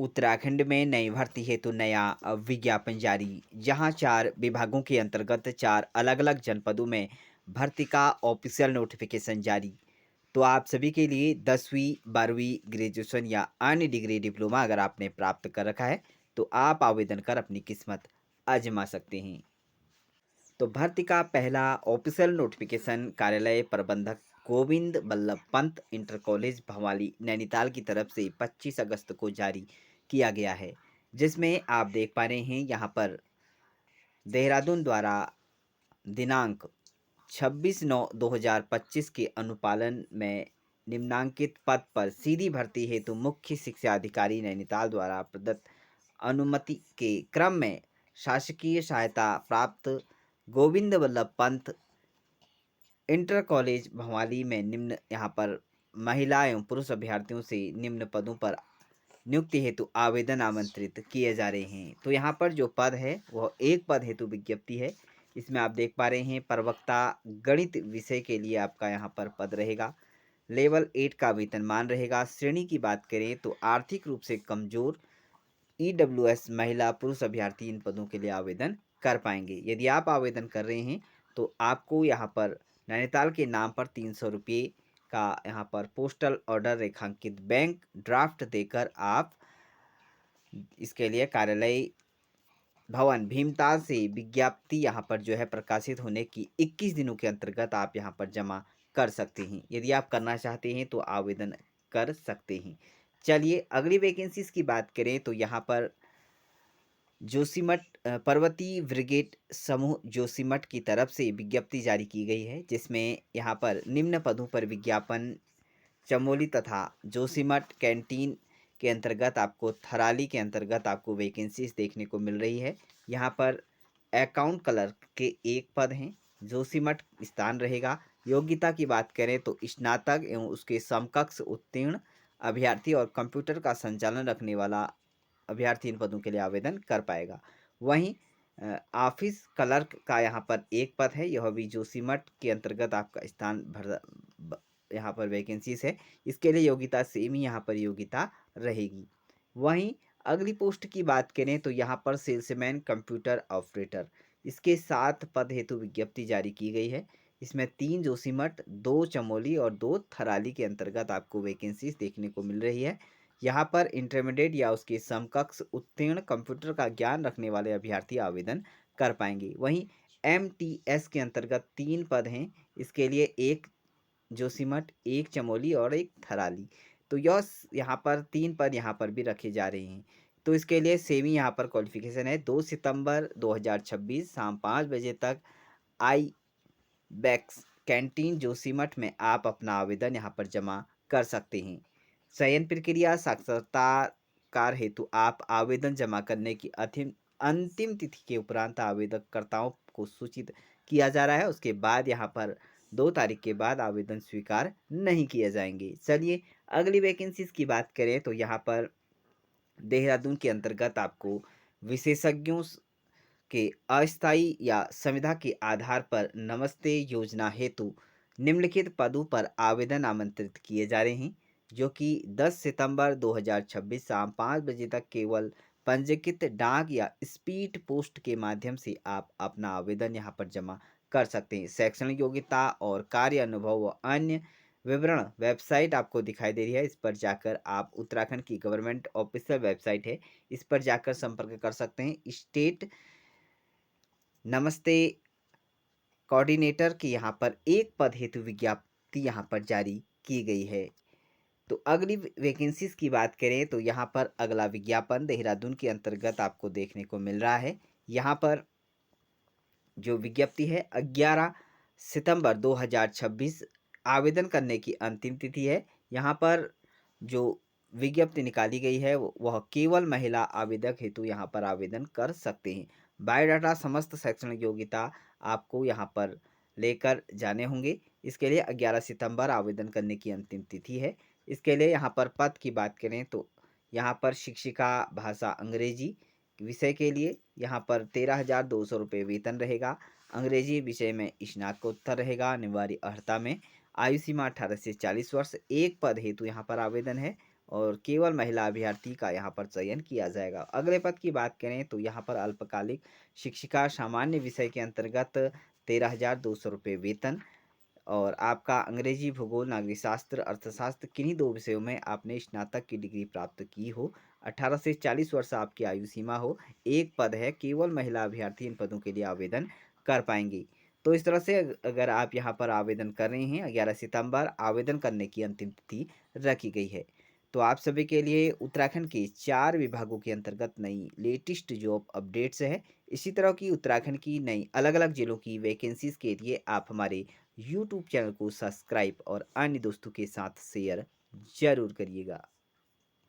उत्तराखंड में नई भर्ती हेतु नया विज्ञापन जारी। जहां 4 विभागों के अंतर्गत 4 अलग-अलग जनपदों में भर्ती का ऑफिशियल नोटिफिकेशन जारी। तो आप सभी के लिए 10वीं, 12वीं, ग्रेजुएशन या अन्य डिग्री डिप्लोमा अगर आपने प्राप्त कर रखा है, तो आप आवेदन कर अपनी किस्मत आजमा सकते हैं। तो भर्ती का पहला ऑफिशियल नोटिफिकेशन कार्यालय प्रबंधक गोविंद बल्लभ पंत इंटर कॉलेज भवाली नैनीताल की तरफ से 25 अगस्त को जारी किया गया है, जिसमें आप देख पा रहे हैं यहाँ पर देहरादून द्वारा दिनांक 26/9/2025 के अनुपालन में निम्नांकित पद पर सीधी भर्ती हेतु मुख्य शिक्षा अधिकारी नैनीताल द्वारा प्रदत्त अनुमति के क्रम में शासकीय सहायता प्राप्त गोविंद बल्लभ पंत इंटर कॉलेज भवाली में निम्न यहाँ पर महिला एवं पुरुष अभ्यर्थियों से निम्न पदों पर नियुक्ति हेतु आवेदन आमंत्रित किए जा रहे हैं। तो यहाँ पर जो पद है वह एक पद हेतु विज्ञप्ति है। इसमें आप देख पा रहे हैं प्रवक्ता गणित विषय के लिए आपका यहाँ पर पद रहेगा। लेवल 8 का वेतनमान रहेगा। श्रेणी की बात करें तो आर्थिक रूप से कमजोर ईडब्ल्यूएस महिला पुरुष अभ्यर्थी इन पदों के लिए आवेदन कर पाएंगे। यदि आप आवेदन कर रहे हैं तो आपको यहाँ पर नैनीताल के नाम पर 300 रुपये का यहाँ पर पोस्टल ऑर्डर रेखांकित बैंक ड्राफ्ट देकर आप इसके लिए कार्यालय भवन भीमताल से विज्ञप्ति यहाँ पर जो है प्रकाशित होने की 21 दिनों के अंतर्गत आप यहाँ पर जमा कर सकते हैं। यदि आप करना चाहते हैं तो आवेदन कर सकते हैं। चलिए अगली वैकेंसीज की बात करें तो यहाँ पर जोशीमठ पर्वतीय ब्रिगेड समूह जोशीमठ की तरफ से विज्ञप्ति जारी की गई है, जिसमें यहाँ पर निम्न पदों पर विज्ञापन चमोली तथा जोशीमठ कैंटीन के अंतर्गत आपको थराली के अंतर्गत आपको वैकेंसीज देखने को मिल रही है। यहाँ पर अकाउंट क्लर्क के एक पद हैं। जोशीमठ स्थान रहेगा। योग्यता की बात करें तो स्नातक एवं उसके समकक्ष उत्तीर्ण अभ्यर्थी और कंप्यूटर का संचालन रखने वाला अभ्यर्थी इन पदों के लिए आवेदन कर पाएगा। वहीं ऑफिस क्लर्क का यहाँ पर एक पद है। यह भी जोशीमठ के अंतर्गत आपका स्थान भर यहाँ पर वैकेंसीज है। इसके लिए योग्यता सेम ही यहाँ पर योग्यता रहेगी। वहीं अगली पोस्ट की बात करें तो यहाँ पर सेल्समैन कंप्यूटर ऑपरेटर इसके 7 पद हेतु विज्ञप्ति जारी की गई है। इसमें 3 जोशीमठ, 2 चमोली और 2 थराली के अंतर्गत आपको वैकेंसीज देखने को मिल रही है। यहाँ पर इंटरमीडिएट या उसके समकक्ष उत्तीर्ण कंप्यूटर का ज्ञान रखने वाले अभ्यर्थी आवेदन कर पाएंगे। वहीं एमटीएस के अंतर्गत 3 पद हैं। इसके लिए एक जोशीमठ, एक चमोली और एक थराली। तो यहाँ पर 3 पद यहाँ पर भी रखे जा रहे हैं। तो इसके लिए सेमी यहाँ पर क्वालिफिकेशन है। 2 सितंबर 2026 शाम 5 बजे तक आई बैक्स कैंटीन जोशीमठ में आप अपना आवेदन यहाँ पर जमा कर सकते हैं। चयन प्रक्रिया साक्षात्कार हेतु आप आवेदन जमा करने की अंतिम तिथि के उपरांत आवेदनकर्ताओं को सूचित किया जा रहा है। उसके बाद यहाँ पर 2 तारीख के बाद आवेदन स्वीकार नहीं किए जाएंगे। चलिए अगली वैकेंसीज की बात करें तो यहाँ पर देहरादून के अंतर्गत आपको विशेषज्ञों के अस्थायी या संविदा के आधार पर नमस्ते योजना हेतु निम्नलिखित पदों पर आवेदन आमंत्रित किए जा रहे हैं, जो कि 10 सितंबर 2026 शाम 5 बजे तक केवल पंजीकृत डाक या स्पीड पोस्ट के माध्यम से आप अपना आवेदन यहाँ पर जमा कर सकते हैं। शैक्षणिक योग्यता और कार्य अनुभव व अन्य विवरण वेबसाइट आपको दिखाई दे रही है। इस पर जाकर आप उत्तराखंड की गवर्नमेंट ऑफिशियल वेबसाइट है, इस पर जाकर संपर्क कर सकते हैं। स्टेट नमस्ते कोऑर्डिनेटर की यहाँ पर एक पद हेतु विज्ञप्ति यहाँ पर जारी की गई है। तो अगली वैकेंसीज की बात करें तो यहाँ पर अगला विज्ञापन देहरादून के अंतर्गत आपको देखने को मिल रहा है। यहाँ पर जो विज्ञप्ति है 11 सितंबर 2026 आवेदन करने की अंतिम तिथि है। यहाँ पर जो विज्ञप्ति निकाली गई है वह केवल महिला आवेदक हेतु यहाँ पर आवेदन कर सकते हैं। बायोडाटा समस्त शैक्षणिक योग्यता आपको यहाँ पर लेकर जाने होंगे। इसके लिए 11 सितंबर आवेदन करने की अंतिम तिथि है। इसके लिए यहाँ पर पद की बात करें तो यहाँ पर शिक्षिका भाषा अंग्रेजी विषय के लिए यहाँ पर 13,200 रुपये वेतन रहेगा। अंग्रेजी विषय में स्नातकोत्तर रहेगा। अनिवार्य अर्हता में आयु सीमा 18 से 40 वर्ष। एक पद हेतु यहाँ पर आवेदन है और केवल महिला अभ्यर्थी का यहाँ पर चयन किया जाएगा। अगले पद की बात करें तो यहाँ पर अल्पकालिक शिक्षिका सामान्य विषय के अंतर्गत 13,200 रुपये वेतन, और आपका अंग्रेजी, भूगोल, नागरिक शास्त्र, अर्थशास्त्र किन्हीं 2 विषयों में आपने स्नातक की डिग्री प्राप्त की हो, 18 से 40 वर्ष आपकी आयु सीमा हो, एक पद है, केवल महिला अभ्यर्थी इन पदों के लिए आवेदन कर पाएँगी। तो इस तरह से अगर आप यहाँ पर आवेदन कर रहे हैं, 11 सितंबर आवेदन करने की अंतिम तिथि रखी गई है। तो आप सभी के लिए उत्तराखंड के 4 विभागों के अंतर्गत नई लेटेस्ट जॉब अपडेट्स है। इसी तरह की उत्तराखंड की नई अलग-अलग जिलों की वैकेंसीज़ के लिए आप हमारे यूट्यूब चैनल को सब्सक्राइब और अन्य दोस्तों के साथ शेयर ज़रूर करिएगा।